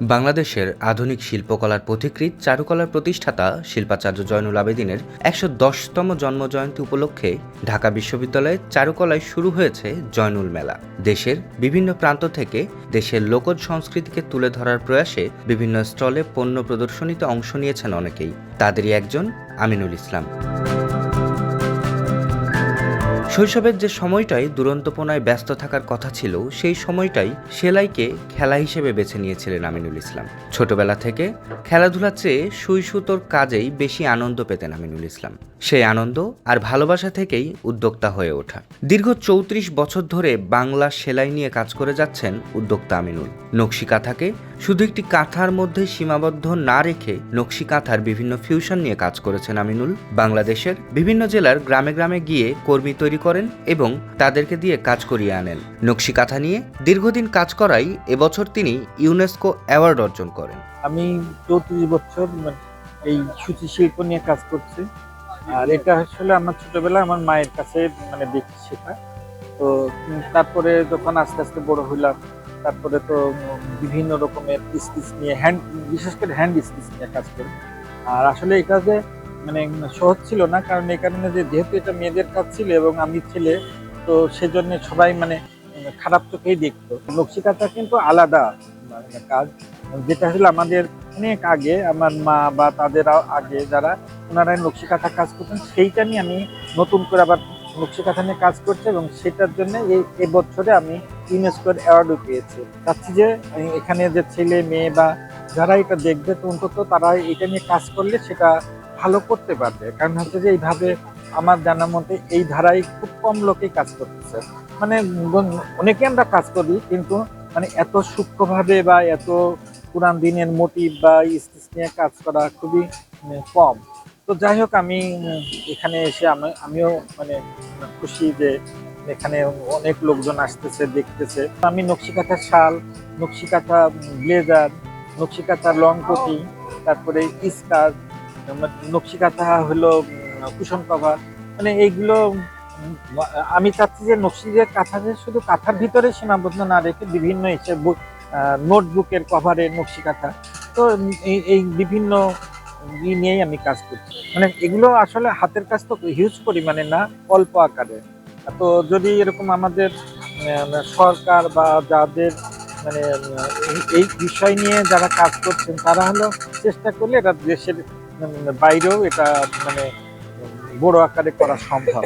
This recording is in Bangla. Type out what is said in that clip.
বাংলাদেশের আধুনিক শিল্পকলার পথিকৃৎ চারুকলার প্রতিষ্ঠাতা শিল্পাচার্য জয়নুল আবেদিনের ১১০তম জন্মজয়ন্তী উপলক্ষে ঢাকা বিশ্ববিদ্যালয়ে চারুকলায় শুরু হয়েছে জয়নুল মেলা। দেশের বিভিন্ন প্রান্ত থেকে দেশের লোকজ সংস্কৃতিকে তুলে ধরার প্রয়াসে বিভিন্ন স্টলে পণ্য প্রদর্শনীতে অংশ নিয়েছেন অনেকেই। তাদেরই একজন আমিনুল ইসলাম। শৈশবের যে সময়টাই দুরন্তপনায় ব্যস্ত থাকার কথা ছিল, সেই সময়টাই সেলাইকে খেলা হিসেবে বেছে নিয়েছিলেন আমিনুল ইসলাম। ছোটবেলা থেকে খেলাধুলার চেয়ে সুই সুতোর কাজেই বেশি আনন্দ পেতেন আমিনুল ইসলাম। সেই আনন্দ আর ভালোবাসা থেকেই উদ্যোক্তা হয়ে ওঠা। দীর্ঘ ৩৪ বছর ধরে বাংলা সেলাই নিয়ে কাজ করে যাচ্ছেন উদ্যোক্তা আমিনুল। নকশি কাঁথাকে শুধু একটি কাঁথার মধ্যে সীমাবদ্ধ না রেখে নকশি কাঁথার বিভিন্ন ফিউশন নিয়ে কাজ করেছেন আমিনুল। বাংলাদেশের বিভিন্ন জেলার গ্রামে গ্রামে গিয়ে কর্মী তৈরি করেন এবং তাদেরকে দিয়ে কাজ করিয়ে আনেন। নকশি কাঁথা নিয়ে দীর্ঘদিন কাজ করায় এবছর তিনি ইউনেস্কো অ্যাওয়ার্ড অর্জন করেন। আমি ৩৪ বছর এই সূচি শিল্প নিয়ে কাজ করছি। আর এটা আসলে আমার ছোটবেলায় আমার মায়ের কাছে দেখি শেখা। তো তারপরে যখন আস্তে আস্তে বড় হইলাম, তারপরে তো বিভিন্ন রকমের স্টিচ নিয়ে বিশেষ করে হ্যান্ড স্টিচ নিয়ে কাজ করি। আর আসলে এটা যে সহজ ছিল না, কারণ এই কারণে যেহেতু এটা মেয়েদের কাজ ছিল এবং আমি ছেলে, তো সেজন্য সবাই খারাপ চোখেই দেখতো। নকশি কাঁথা কিন্তু আলাদা কাজ, যেটা হলো আমাদের অনেক আগে আমার মা বা তাদের আগে যারা ওনারা নকশি কাঁথা কাজ করতেন, সেইটা নিয়ে আমি নতুন করে আবার নকশি কাঁথা নিয়ে কাজ করছি এবং সেটার জন্য এই বছরে আমি ইউনেস্কোর অ্যাওয়ার্ডও পেয়েছি। চাচ্ছি যে এখানে যে ছেলে মেয়ে বা যারা এটা দেখবে, তো অন্তত তারা এটা নিয়ে কাজ করলে সেটা ভালো করতে পারবে। কারণ হচ্ছে যে এইভাবে আমার জানার মতে এই ধারায় খুব কম লোকেই কাজ করতেছে। অনেকে আমরা কাজ করি, কিন্তু এত সূক্ষ্মভাবে বা এত পুরান দিনের মোটিভ বা স্টিচ নিয়ে কাজ করা খুবই কম। তো যাই হোক, আমি এখানে এসে আমিও খুশি যে এখানে অনেক লোকজন আসতেছে, দেখতেছে। আমি নকশি কাঁথার শাল, নকশি কাঁথা ব্লেজার, নকশি কাঁথার লং কোটি, তারপরে স্কার্ট, নকশি কাঁথা হলো কুশন কভার, এইগুলো আমি চাচ্ছি যে নকশি যে কাঁথা যে শুধু কাঁথার ভিতরে সীমাবদ্ধ না রেখে বিভিন্ন হিসেবে নোটবুকের কভারে নকশি কাঁথা, তো এই বিভিন্ন নিয়েই আমি কাজ করছি। এগুলো আসলে হাতের কাজ তো হিউজ পরিমাণে না, অল্প আকারে। তো যদি এরকম আমাদের সরকার বা যাদের এই বিষয় নিয়ে যারা কাজ করছেন, তারা হলো চেষ্টা করলে এটা দেশের বাইরেও এটা বড় আকারে করা সম্ভব।